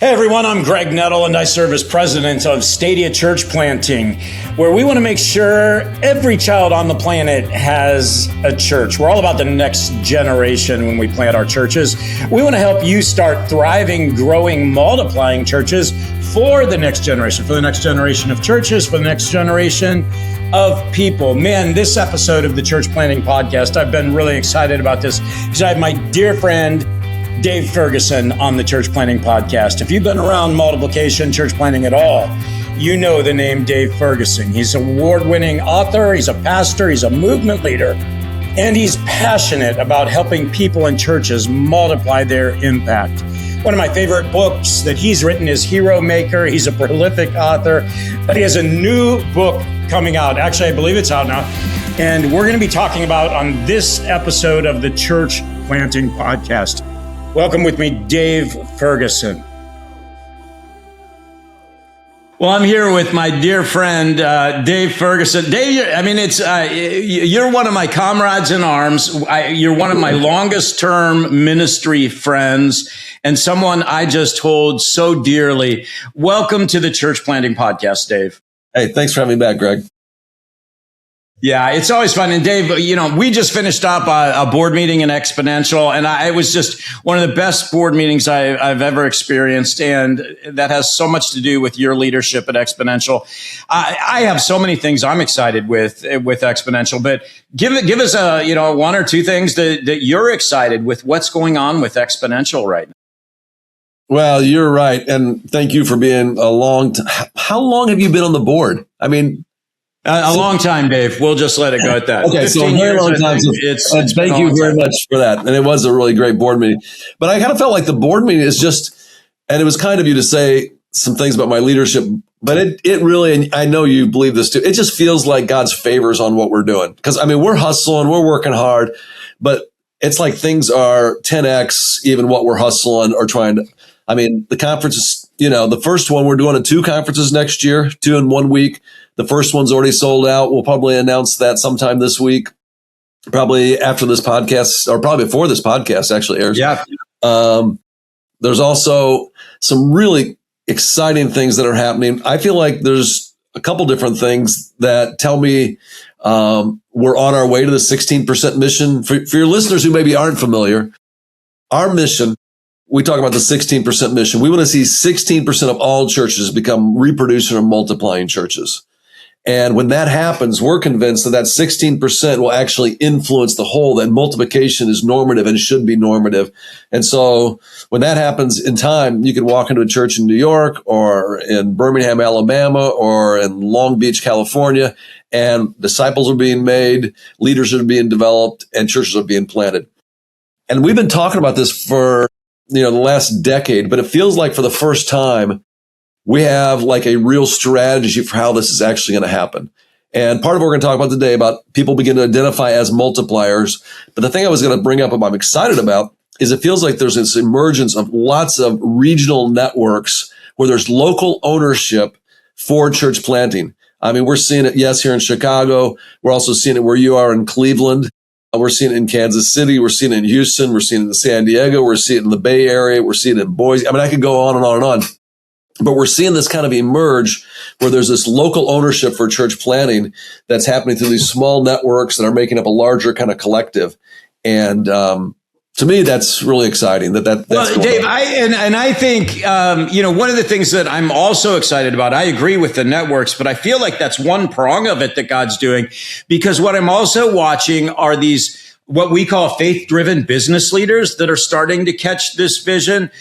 Hey everyone, I'm Greg Nettle and I serve as president of Stadia Church Planting, where we want to make sure every child on the planet has a church. We're all about the next generation when we plant our churches. We want to help you start thriving, growing, multiplying churches for the next generation of churches, for the next generation of people. Man, this episode of the Church Planting Podcast, I've been really excited about this because I have my dear friend, Dave Ferguson on the Church Planting Podcast. If you've been around multiplication, church planting at all, you know the name Dave Ferguson. He's an award-winning author, he's a pastor, he's a movement leader, and he's passionate about helping people and churches multiply their impact. One of my favorite books that he's written is Hero Maker. He's a prolific author, but he has a new book coming out. Actually, I believe it's out now. And we're going to be talking about on this episode of the Church Planting Podcast. Welcome with me, Dave Ferguson. Well, I'm here with my dear friend, Dave Ferguson. Dave, you're one of my comrades in arms. You're one of my longest term ministry friends and someone I just hold so dearly. Welcome to the Church Planting Podcast, Dave. Hey, thanks for having me back, Greg. Yeah, it's always fun. And Dave, you know, we just finished up a board meeting in Exponential, and it was just one of the best board meetings I've ever experienced. And that has so much to do with your leadership at Exponential. I have so many things I'm excited with Exponential, but give us one or two things that you're excited with what's going on with Exponential right now. Well, you're right. And thank you for being how long have you been on the board? I mean, a long time, Dave. We'll just let it go at that. Okay, so a very long time. Thank you very much for that. And it was a really great board meeting. But I kind of felt like the board meeting is just, and it was kind of you to say some things about my leadership, but it really, and I know you believe this too, it just feels like God's favors on what we're doing. Because, I mean, we're hustling, we're working hard, but it's like things are 10x even what we're hustling or trying to. I mean, the conferences, the first one, we're doing 2 conferences next year, 2 in 1 week. The first one's already sold out. We'll probably announce that sometime this week, probably after this podcast, or probably before this podcast actually airs. Yeah. There's also some really exciting things that are happening. I feel like there's a couple different things that tell me we're on our way to the 16% mission. For your listeners who maybe aren't familiar, our mission, we talk about the 16% mission. We want to see 16% of all churches become reproducing or multiplying churches. And when that happens, we're convinced that 16% will actually influence the whole, that multiplication is normative and should be normative. And so when that happens in time, you can walk into a church in New York or in Birmingham, Alabama, or in Long Beach, California, and disciples are being made, leaders are being developed, and churches are being planted. And we've been talking about this for the last decade, but it feels like for the first time, we have like a real strategy for how this is actually going to happen. And part of what we're going to talk about today about people begin to identify as multipliers. But the thing I was going to bring up, I'm excited about, is it feels like there's this emergence of lots of regional networks where there's local ownership for church planting. I mean, we're seeing it, yes, here in Chicago. We're also seeing it where you are in Cleveland. We're seeing it in Kansas City. We're seeing it in Houston. We're seeing it in San Diego. We're seeing it in the Bay Area. We're seeing it in Boise. I mean, I could go on and on and on. But we're seeing this kind of emerge where there's this local ownership for church planting that's happening through these small networks that are making up a larger kind of collective. And to me, that's really exciting. That's well, Dave, I think one of the things that I'm also excited about. I agree with the networks, but I feel like that's one prong of it that God's doing, because what I'm also watching are these what we call faith-driven business leaders that are starting to catch this vision.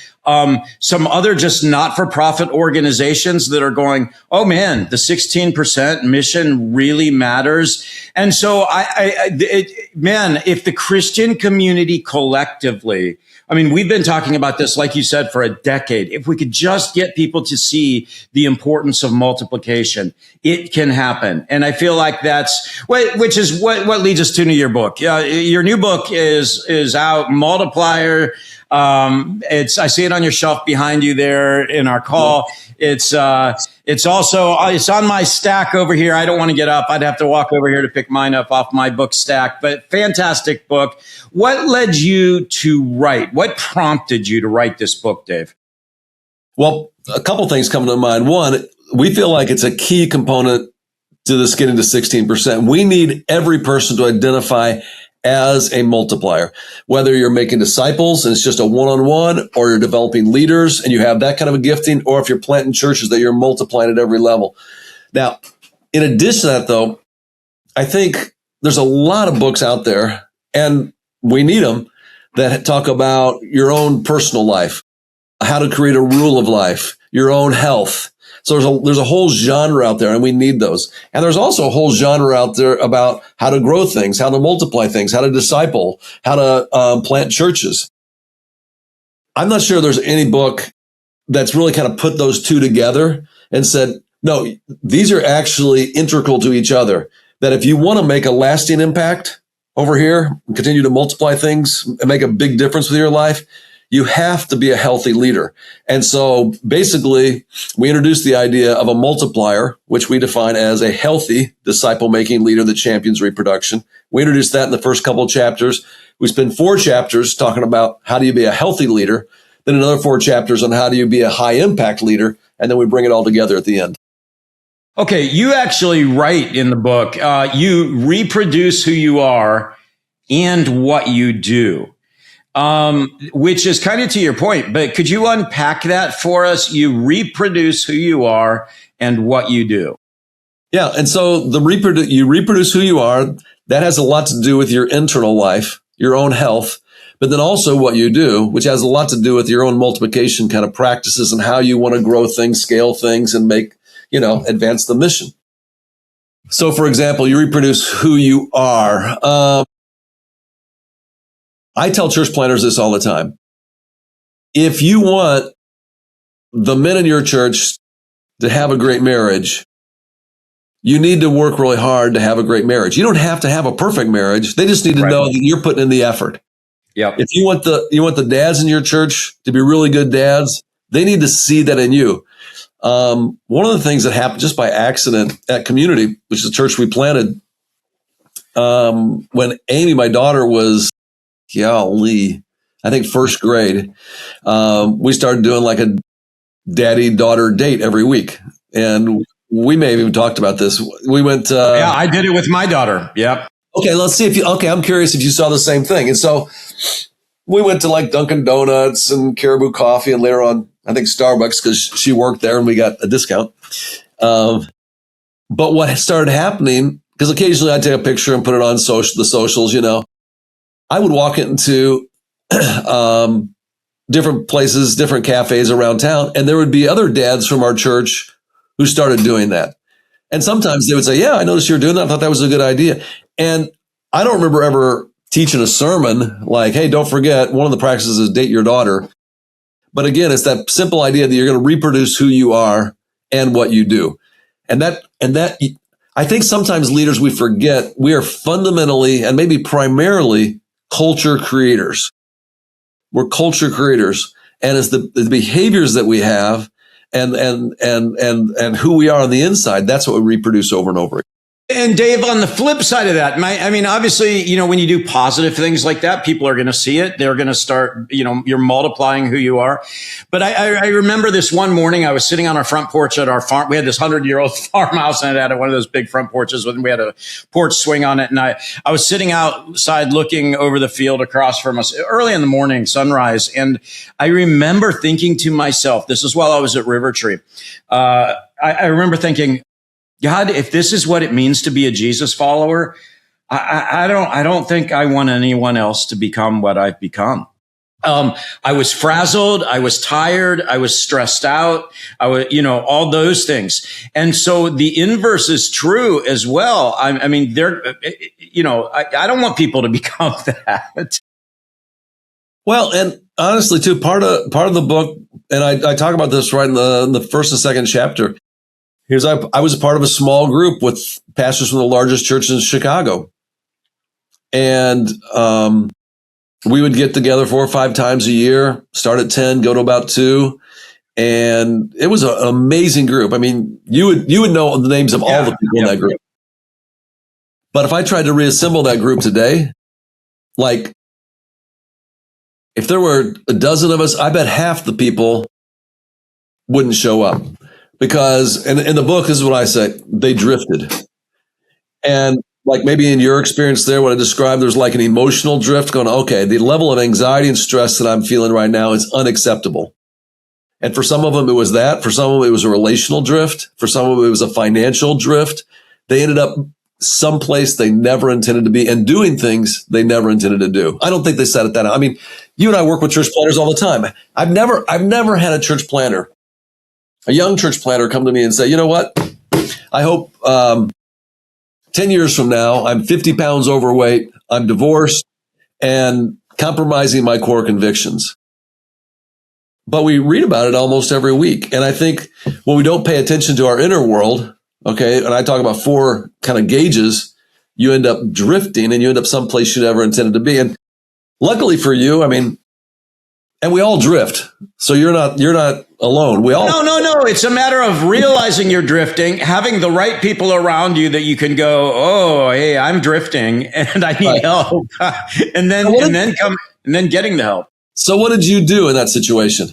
Some other just not-for-profit organizations that are going, oh man, the 16% mission really matters. And so if the Christian community collectively, I mean, we've been talking about this, like you said, for a decade. If we could just get people to see the importance of multiplication, it can happen. And I feel like which is what leads us to your book. Your new book is out, Multiplier. I see it on your shelf behind you there in our call. It's also, it's on my stack over here. I don't want to get up. I'd have to walk over here to pick mine up off my book stack, but fantastic book. What led you to write? What prompted you to write this book, Dave? Well, a couple things come to mind. One, we feel like it's a key component to this getting to 16%. We need every person to identify as a multiplier, whether you're making disciples and it's just a one-on-one, or you're developing leaders and you have that kind of a gifting, or if you're planting churches that you're multiplying at every level. Now, in addition to that, though, I think there's a lot of books out there, and we need them, that talk about your own personal life, how to create a rule of life, your own health. So there's a whole genre out there, and we need those. And there's also a whole genre out there about how to grow things, how to multiply things, how to disciple, how to plant churches. I'm not sure there's any book that's really kind of put those two together and said, no, these are actually integral to each other. That if you want to make a lasting impact over here, and continue to multiply things and make a big difference with your life, you have to be a healthy leader. And so basically, we introduced the idea of a multiplier, which we define as a healthy disciple-making leader that champions reproduction. We introduced that in the first couple of chapters. We spend 4 chapters talking about how do you be a healthy leader, then another 4 chapters on how do you be a high-impact leader, and then we bring it all together at the end. Okay, you actually write in the book, you reproduce who you are and what you do. Which is kind of to your point, but could you unpack that for us? You reproduce who you are and what you do. Yeah. And so you reproduce who you are. That has a lot to do with your internal life, your own health, but then also what you do, which has a lot to do with your own multiplication kind of practices and how you want to grow things, scale things, and advance the mission. So for example, you reproduce who you are. I tell church planners this all the time. If you want the men in your church to have a great marriage, you need to work really hard to have a great marriage. You don't have to have a perfect marriage. They just need to know that you're putting in the effort. Yep. If you want the dads in your church to be really good dads, they need to see that in you. One of the things that happened just by accident at Community, which is a church we planted, when Amy, my daughter, was I think first grade, we started doing like a daddy-daughter date every week. And we may have even talked about this. We went... yeah, I did it with my daughter. Yep. Okay, let's see I'm curious if you saw the same thing. And so we went to like Dunkin' Donuts and Caribou Coffee, and later on, I think Starbucks, because she worked there and we got a discount. But what started happening, because occasionally I'd take a picture and put it on the socials, I would walk into different places, different cafes around town, and there would be other dads from our church who started doing that. And sometimes they would say, yeah, I noticed you were doing that. I thought that was a good idea. And I don't remember ever teaching a sermon like, hey, don't forget, one of the practices is date your daughter. But again, it's that simple idea that you're going to reproduce who you are and what you do. And that I think sometimes leaders, we forget we are fundamentally and maybe primarily culture creators. We're culture creators. And it's the behaviors that we have and who we are on the inside, that's what we reproduce over and over again. And Dave, on the flip side of that, obviously, when you do positive things like that, people are going to see it. They're going to start, you're multiplying who you are. But I remember this one morning, I was sitting on our front porch at our farm. We had this 100-year-old farmhouse, and it had one of those big front porches. We had a porch swing on it. And I was sitting outside looking over the field across from us early in the morning, sunrise. And I remember thinking to myself, this is while I was at River Tree. I remember thinking, God, if this is what it means to be a Jesus follower, I don't think I want anyone else to become what I've become. I was frazzled. I was tired. I was stressed out. I was, all those things. And so the inverse is true as well. I don't want people to become that. Well, and honestly, too, part of the book, and I talk about this right in the first and second chapter. I was a part of a small group with pastors from the largest church in Chicago. And we would get together 4 or 5 times a year, start at 10, go to about 2. And it was an amazing group. I mean, you would know the names of all the people in that group. But if I tried to reassemble that group today, like if there were a dozen of us, I bet half the people wouldn't show up because, and in the book, this is what I say, they drifted. And like maybe in your experience there, what I described, there's like an emotional drift going, okay, the level of anxiety and stress that I'm feeling right now is unacceptable. And for some of them, it was that. For some of them, it was a relational drift. For some of them, it was a financial drift. They ended up someplace they never intended to be and doing things they never intended to do. I don't think they set it that out. I mean, you and I work with church planners all the time. I've never had a church planner, a young church planner, come to me and say, you know what? I hope 10 years from now, I'm 50 pounds overweight, I'm divorced, and compromising my core convictions. But we read about it almost every week. And I think when we don't pay attention to our inner world, okay, and I talk about 4 kind of gauges, you end up drifting and you end up someplace you never intended to be. And luckily for you, I mean, and we all drift. So you're not alone. We all. No. It's a matter of realizing you're drifting, having the right people around you that you can go, oh, hey, I'm drifting and I need help. and then getting the help. So what did you do in that situation?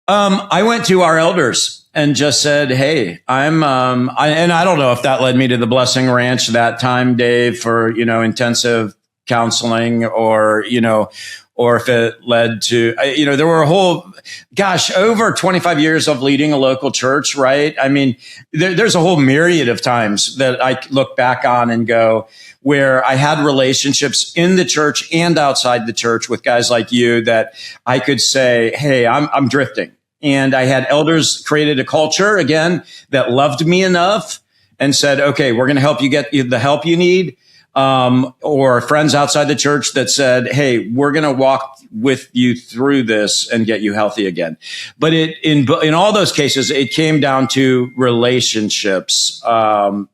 I went to our elders and just said, hey, and I don't know if that led me to the Blessing Ranch that time, Dave, for, intensive counseling or if it led to, there were over 25 years of leading a local church, right? I mean, there's a whole myriad of times that I look back on and go, where I had relationships in the church and outside the church with guys like you that I could say, hey, I'm drifting. And I had elders created a culture, again, that loved me enough and said, okay, we're going to help you get the help you need. Or friends outside the church that said, hey, we're going to walk with you through this and get you healthy again. But in all those cases, it came down to relationships. But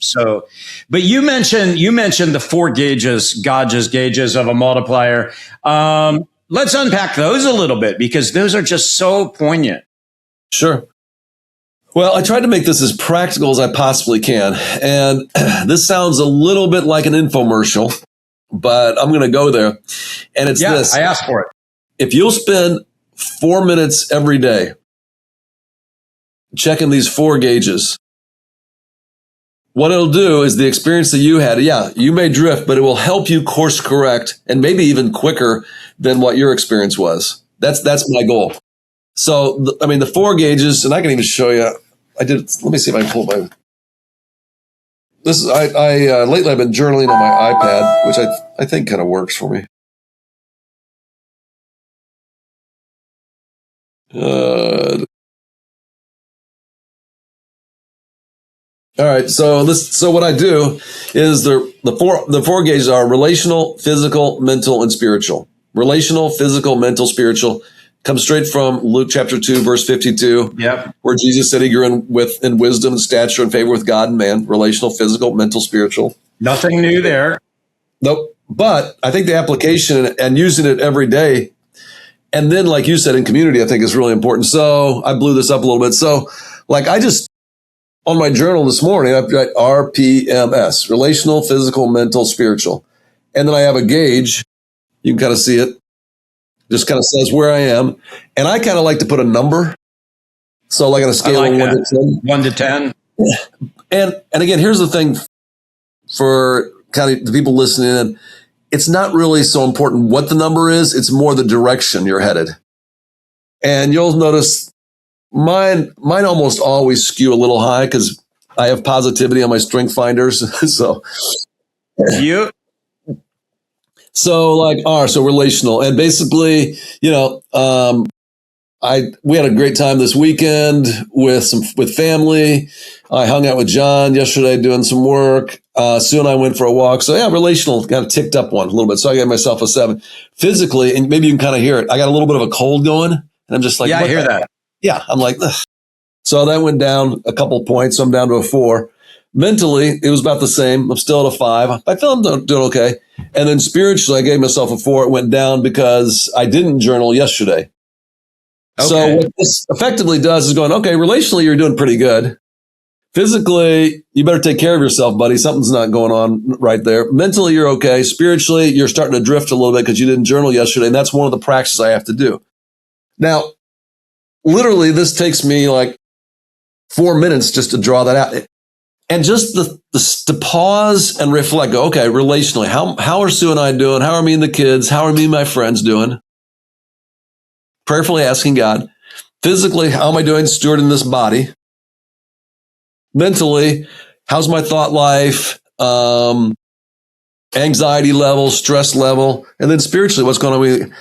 you mentioned the 4 gauges of a multiplier. Let's unpack those a little bit because those are just so poignant. Sure. Well, I tried to make this as practical as I possibly can. And this sounds a little bit like an infomercial, but I'm going to go there. And it's this. I asked for it. If you'll spend 4 minutes every day checking these 4 gauges, what it'll do is the experience that you had, you may drift, but it will help you course correct and maybe even quicker than what your experience was. That's my goal. So, the 4 gauges, and I can even show you. Let me see if I can pull my. Lately I've been journaling on my iPad, which I think kind of works for me. All right. So what I do is the four gauges are relational, physical, mental, and spiritual. Relational, physical, mental, spiritual. Comes straight from Luke chapter 2, verse 52, where Jesus said he grew in wisdom and stature and favor with God and man, relational, physical, mental, spiritual. Nothing new there. Nope. But I think the application and using it every day, and then like you said, in community, I think is really important. So I blew this up a little bit. So on my journal this morning, I've got RPMS, relational, physical, mental, spiritual. And then I have a gauge. You can kind of see it. Just kind of says where I am. And I kind of like to put a number. So like on a scale of 1 to 10. 1 to 10. And again, here's the thing for kind of the people listening in. It's not really so important what the number is. It's more the direction you're headed. And you'll notice mine almost always skew a little high because I have positivity on my strength finders. So So relational. And basically, we had a great time this weekend with family. I hung out with John yesterday doing some work. Sue and I went for a walk. So relational kind of ticked up one a little bit. So I gave myself a 7. Physically, and maybe you can kind of hear it, I got a little bit of a cold going. And I'm just like, I hear that. Yeah. I'm like, ugh. So that went down a couple points. So I'm down to a 4. Mentally, it was about the same. I'm still at a 5. I feel I'm doing okay. And then spiritually, I gave myself a 4. It went down because I didn't journal yesterday. Okay. So what this effectively does is going, okay, relationally, you're doing pretty good. Physically, you better take care of yourself, buddy. Something's not going on right there. Mentally, you're okay. Spiritually, you're starting to drift a little bit because you didn't journal yesterday. And that's one of the practices I have to do. Now, literally, this takes me like 4 minutes just to draw that out. And just to pause and reflect, go, okay, relationally, how are Sue and I doing? How are me and the kids? How are me and my friends doing? Prayerfully asking God. Physically, how am I doing stewarding this body? Mentally, how's my thought life? Anxiety level, stress level, and then spiritually, what's going on with you?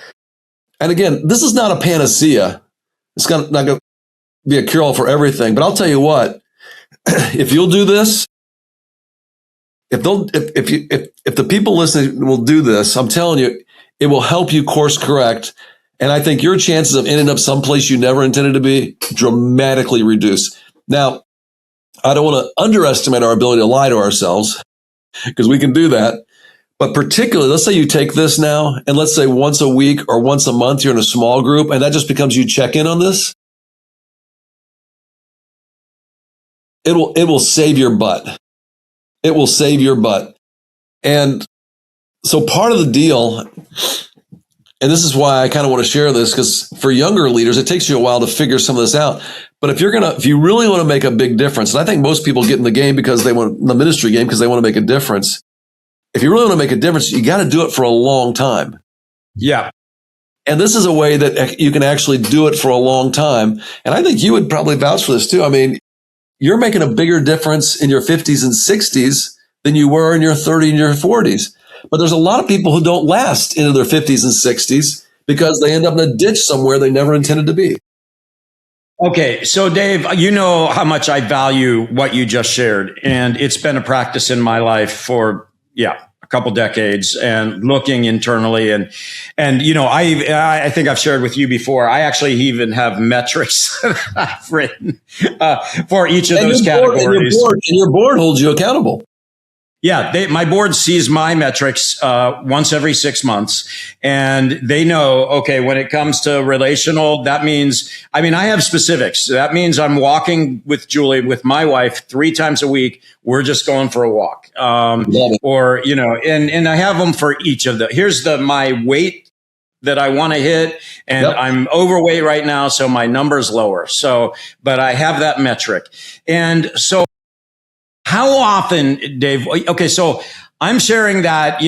And again, this is not a panacea. It's not going to be a cure-all for everything. But I'll tell you what, if you'll do this, if the people listening will do this, I'm telling you, it will help you course correct. And I think your chances of ending up someplace you never intended to be dramatically reduce. Now, I don't want to underestimate our ability to lie to ourselves, because we can do that. But particularly, let's say you take this now, and let's say once a week or once a month, you're in a small group, and that just becomes you check in on this. It will save your butt. It will save your butt. And so part of the deal, and this is why I kind of want to share this, because for younger leaders, it takes you a while to figure some of this out. But if you really want to make a big difference, and I think most people get in the game because they want the ministry game because they want to make a difference. If you really want to make a difference, you got to do it for a long time. Yeah. And this is a way that you can actually do it for a long time. And I think you would probably vouch for this too. I mean, you're making a bigger difference in your 50s and 60s than you were in your 30s and your 40s. But there's a lot of people who don't last into their 50s and 60s because they end up in a ditch somewhere they never intended to be. Okay, so Dave, you know how much I value what you just shared, and it's been a practice in my life for a couple decades, and looking internally, and I think I've shared with you before. I actually even have metrics that I've written for each of those categories. And your board holds you accountable. Yeah, my board sees my metrics once every 6 months, and they know, okay, when it comes to relational, that means, I have specifics. That means I'm walking with Julie, with my wife, 3 times a week. We're just going for a walk. Or, and I have them for each of here's my weight that I want to hit, and yep. I'm overweight right now, so my number's lower. So, but I have that metric. And so, how often, Dave? Okay, so I'm sharing that,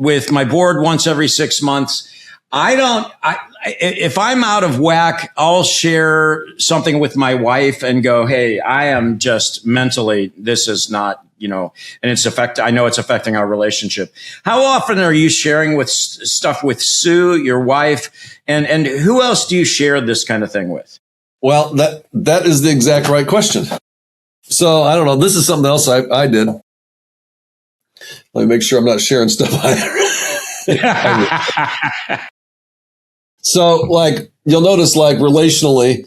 with my board once every 6 months. If I'm out of whack, I'll share something with my wife and go, hey, I am just mentally, this is not, and I know it's affecting our relationship. How often are you sharing stuff with Sue, your wife, and who else do you share this kind of thing with? Well, that is the exact right question. So I don't know. This is something else I did. Let me make sure I'm not sharing stuff either. So you'll notice relationally,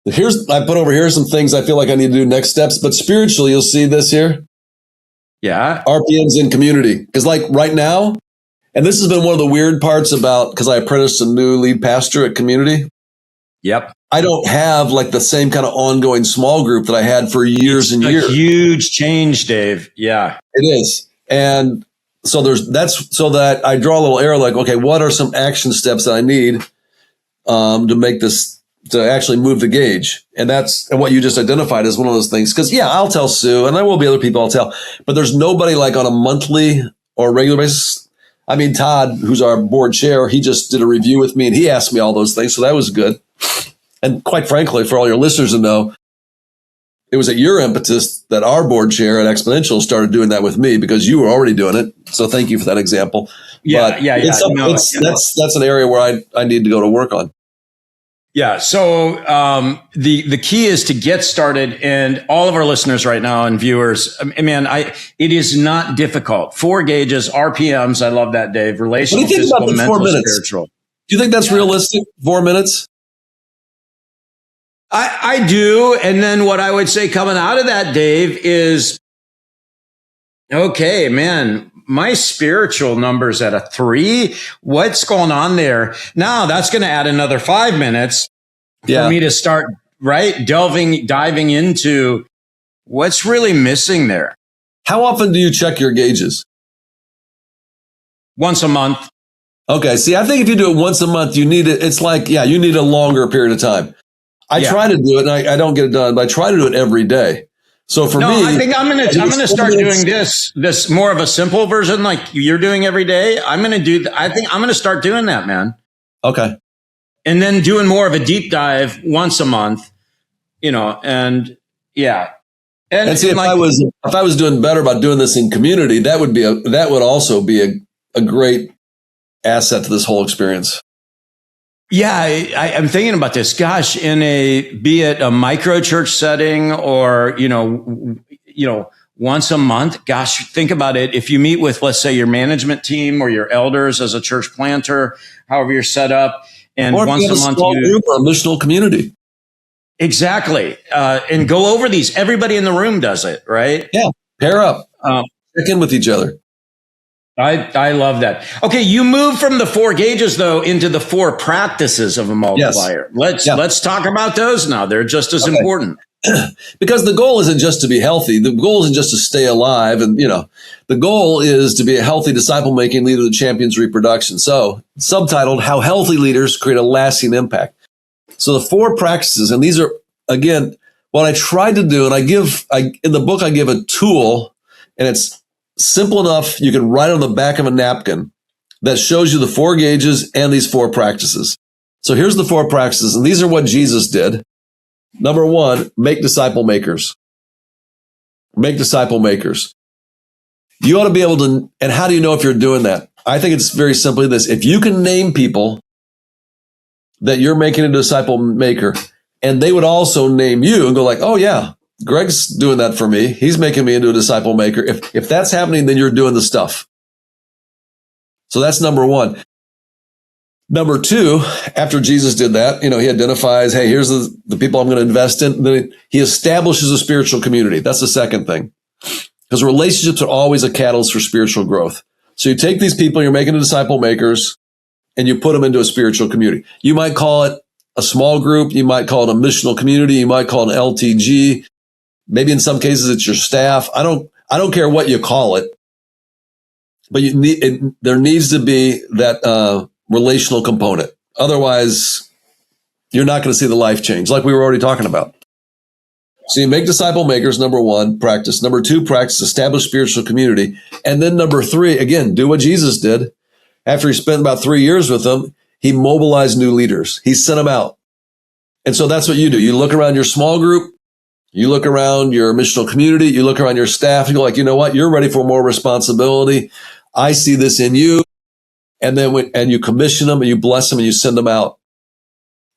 I put over here some things I feel like I need to do next steps, but spiritually, you'll see this here. Yeah. RPMs in community. Because right now, and this has been one of the weird parts because I apprenticed a new lead pastor at community. Yep. I don't have the same kind of ongoing small group that I had for years and years. Huge change, Dave. Yeah, it is. And so so that I draw a little arrow okay, what are some action steps that I need to make this, to actually move the gauge? And what you just identified as one of those things. Because I'll tell Sue, and there will be other people I'll tell, but there's nobody on a monthly or regular basis. Todd, who's our board chair, he just did a review with me and he asked me all those things. So that was good. And quite frankly, for all your listeners to know, it was at your impetus that our board chair at Exponential started doing that with me, because you were already doing it. So thank you for that example. Yeah. That's an area where I need to go to work on. Yeah. So the key is to get started, and all of our listeners right now and viewers, it is not difficult. 4 gauges, RPMs. I love that, Dave. Relational, what do you think physical, about the mental, 4 minutes? Spiritual. Do you think that's realistic? 4 minutes? I do. And then what I would say coming out of that, Dave, is, okay, man, my spiritual number's at a 3. What's going on there? Now that's going to add another 5 minutes for me to start, diving into what's really missing there. How often do you check your gauges? Once a month. Okay. See, I think if you do it once a month, you need it. It's you need a longer period of time. I try to do it, and I don't get it done, but I try to do it every day. So for me, I think I'm gonna start doing this more of a simple version, like you're doing every day. I think I'm gonna start doing that, man. Okay. And then doing more of a deep dive once a month, and yeah. And see, if I was doing better about doing this in community, that would also be a great asset to this whole experience. Yeah, I'm thinking about this. Gosh, be it a micro church setting or once a month. Gosh, think about it. If you meet with, let's say, your management team or your elders as a church planter, however you're set up, and or once a month, group or a missional community. Exactly, and go over these. Everybody in the room does it, right? Yeah, pair up, check in with each other. I love that. Okay, you move from the 4 gauges though into the 4 practices of a multiplier. Yes. Let's talk about those now. They're just as important. Because the goal isn't just to be healthy. The goal isn't just to stay alive. And, the goal is to be a healthy disciple-making leader that champions reproduction. So, subtitled, How Healthy Leaders Create a Lasting Impact. So the 4 practices, and these are, again, what I tried to do, and in the book, I give a tool, and it's simple enough. You can write on the back of a napkin that shows you the 4 gauges and these 4 practices. So here's the 4 practices, and these are what Jesus did. Number 1, make disciple makers. Make disciple makers. You ought to be able to, and how do you know if you're doing that? I think it's very simply this. If you can name people that you're making a disciple maker, and they would also name you and go like, oh yeah, Greg's doing that for me. He's making me into a disciple maker. If that's happening, then you're doing the stuff. So that's number 1. Number 2, after Jesus did that, he identifies, hey, here's the people I'm going to invest in. Then he establishes a spiritual community. That's the second thing. Because relationships are always a catalyst for spiritual growth. So you take these people you're making a disciple makers and you put them into a spiritual community. You might call it a small group. You might call it a missional community. You might call it an LTG. Maybe in some cases it's your staff. I don't care what you call it, but there needs to be that relational component. Otherwise, you're not going to see the life change, like we were already talking about. So you make disciple makers, number 1, practice. Number 2, practice, establish spiritual community. And then number 3, again, do what Jesus did. After he spent about 3 years with them, he mobilized new leaders. He sent them out. And so that's what you do. You look around your small group. You look around your missional community. You look around your staff. You go like, you know what? You're ready for more responsibility. I see this in you. And then and you commission them and you bless them and you send them out,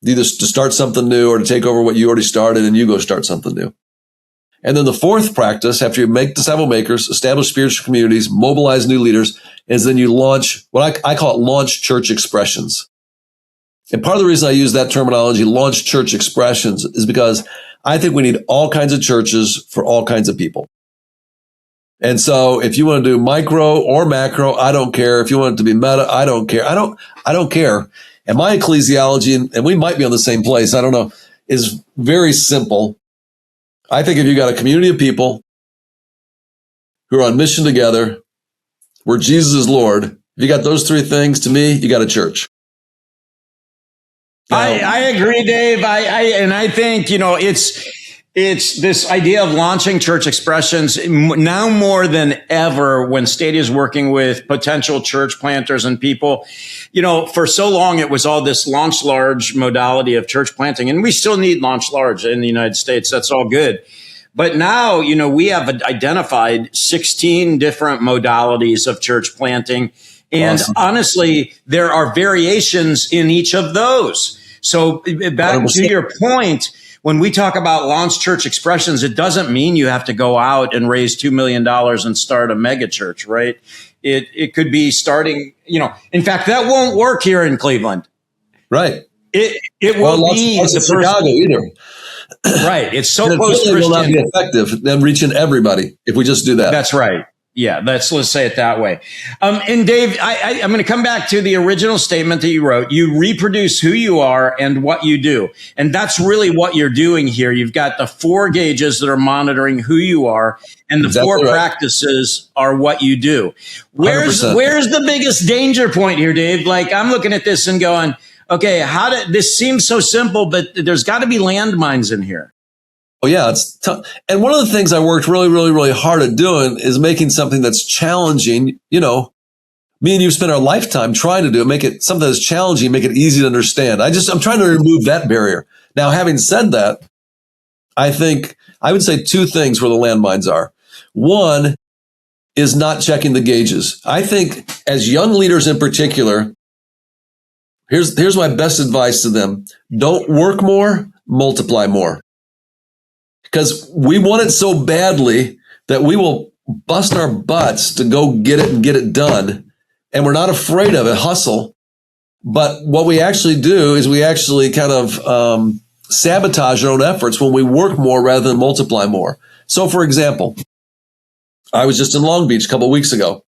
either to start something new or to take over what you already started and you go start something new. And then the 4th practice, after you make disciple makers, establish spiritual communities, mobilize new leaders, is then you launch what I call it launch church expressions. And part of the reason I use that terminology, launch church expressions, is because I think we need all kinds of churches for all kinds of people. And so if you want to do micro or macro, I don't care. If you want it to be meta, I don't care. I don't care. And my ecclesiology, and we might be on the same place, I don't know, is very simple. I think if you got a community of people who are on mission together, where Jesus is Lord, if you got those 3 things, to me, you got a church. Now, I agree, Dave. I think, it's this idea of launching church expressions now more than ever when Stadia is working with potential church planters and people. For so long, it was all this launch large modality of church planting, and we still need launch large in the United States. That's all good. But now, we have identified 16 different modalities of church planting. And awesome. Honestly, there are variations in each of those. So back 100%. To your point, when we talk about launch church expressions, it doesn't mean you have to go out and raise $2 million and start a mega church, right? It could be starting, in fact, that won't work here in Cleveland. Right. It won't be the Chicago either. Right. It's so close to Christian. It will not be effective then reaching everybody if we just do that. That's right. Yeah, let's say it that way. And Dave, I'm going to come back to the original statement that you wrote. You reproduce who you are and what you do. And that's really what you're doing here. You've got the 4 gauges that are monitoring who you are, and the exactly 4 practices are what you do. Where's the biggest danger point here, Dave? Like, I'm looking at this and going, Okay, this seems so simple, but there's got to be landmines in here. Oh yeah, it's tough. And one of the things I worked really, really, really hard at doing is making something that's challenging. You know, me and you spent our lifetime trying to do it, make it something that's challenging, make it easy to understand. I'm trying to remove that barrier. Now, having said that, I think I would say two things where the landmines are. One is not checking the gauges. I think as young leaders in particular, here's my best advice to them. Don't work more, multiply more. Because we want it so badly that we will bust our butts to go get it and get it done. And we're not afraid of it, hustle. But what we actually do is we actually kind of sabotage our own efforts when we work more rather than multiply more. So, for example, I was just in Long Beach a couple of weeks ago,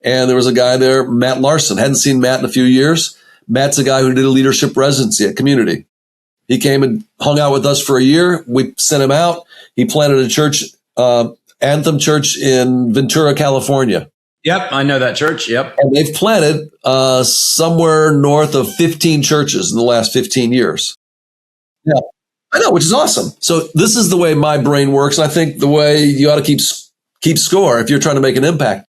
and there was a guy there, Matt Larson. Hadn't seen Matt in a few years. Matt's a guy who did a leadership residency at Community. He came and hung out with us for a year. We sent him out. He planted a church, Anthem Church in Ventura, California. Yep, I know that church. Yep. And they've planted somewhere north of 15 churches in the last 15 years. Yeah, I know, which is awesome. So this is the way my brain works. And I think the way you ought to keep score if you're trying to make an impact.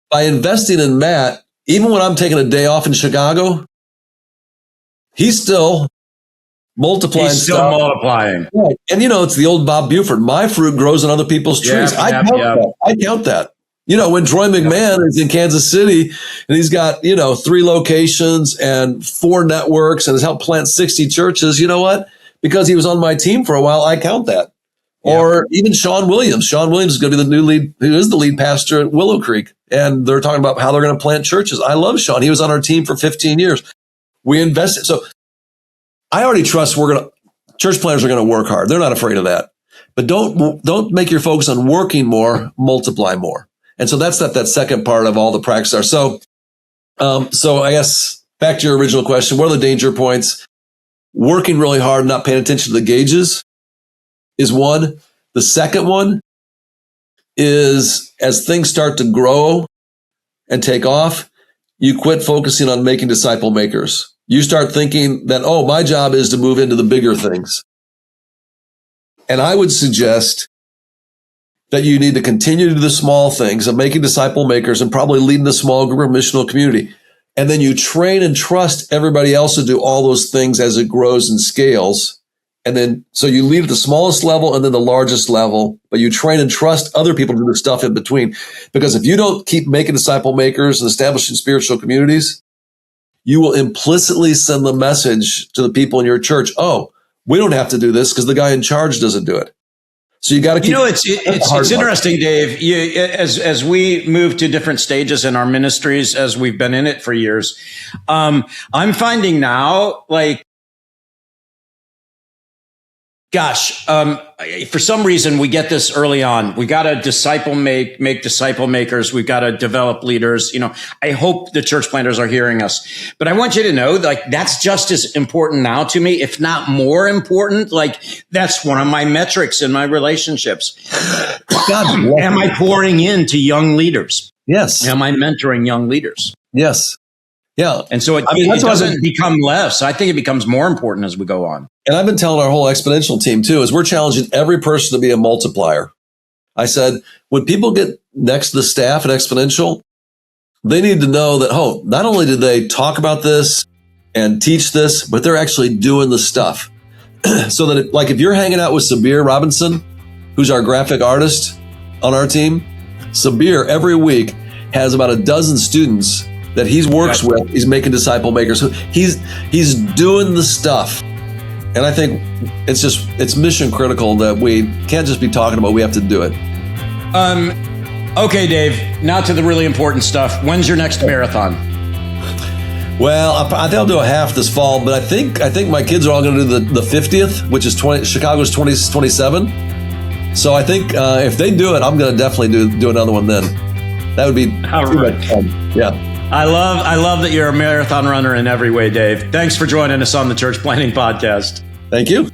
By investing in Matt, even when I'm taking a day off in Chicago, he's still multiplying. He's still multiplying. Right. And, you know, it's the old Bob Buford. My fruit grows on other people's trees. I count that. You know, when Troy McMahon is in Kansas City and he's got, 3 locations and 4 networks and has helped plant 60 churches, you know what? Because he was on my team for a while, I count that. Yeah. Or even Sean Williams. Sean Williams is going to be the new lead, who is the lead pastor at Willow Creek. And they're talking about how they're going to plant churches. I love Sean. He was on our team for 15 years. We invested. So I already trust church planners are going to work hard. They're not afraid of that. But don't make your focus on working more, multiply more. And so that's that second part of all the practice are. So I guess back to your original question, what are the danger points? Working really hard, not paying attention to the gauges is one. The second one is as things start to grow and take off, you quit focusing on making disciple makers. You start thinking that, my job is to move into the bigger things. And I would suggest that you need to continue to do the small things of making disciple makers and probably leading a small group or missional community. And then you train and trust everybody else to do all those things as it grows and scales. And then, so you lead at the smallest level and then the largest level, but you train and trust other people to do the stuff in between. Because if you don't keep making disciple makers and establishing spiritual communities, you will implicitly send the message to the people in your church, we don't have to do this because the guy in charge doesn't do it. So you got to keep. It's interesting, Dave. As we move to different stages in our ministries, as we've been in it for years, I'm finding now, for some reason we get this early on. We got to make disciple makers. We've got to develop leaders. I hope the church planters are hearing us, but I want you to know, that's just as important now to me, if not more important. That's one of my metrics in my relationships. Am I pouring into young leaders? Yes. Am I mentoring young leaders? Yes. Yeah. And so it doesn't become less. I think it becomes more important as we go on. And I've been telling our whole Exponential team too, is we're challenging every person to be a multiplier. I said, when people get next to the staff at Exponential, they need to know that, not only did they talk about this and teach this, but they're actually doing the stuff. So that if you're hanging out with Sabir Robinson, who's our graphic artist on our team, Sabir every week has about a dozen students that he works with. He's making disciple makers. He's doing the stuff. And I think it's mission critical that we can't just be talking about it, we have to do it. Okay, Dave, now to the really important stuff. When's your next marathon? Well, I think I'll do a half this fall, but I think my kids are all going to do the 50th, which is Chicago's 27. So I think if they do it, I'm going to definitely do another one then. That would be too much fun. Yeah. I love that you're a marathon runner in every way, Dave. Thanks for joining us on the Church Planting Podcast. Thank you.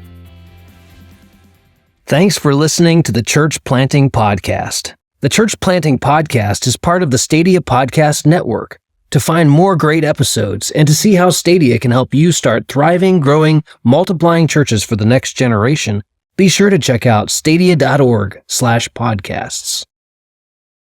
Thanks for listening to the Church Planting Podcast. The Church Planting Podcast is part of the Stadia Podcast Network. To find more great episodes and to see how Stadia can help you start thriving, growing, multiplying churches for the next generation, be sure to check out stadia.org/podcasts.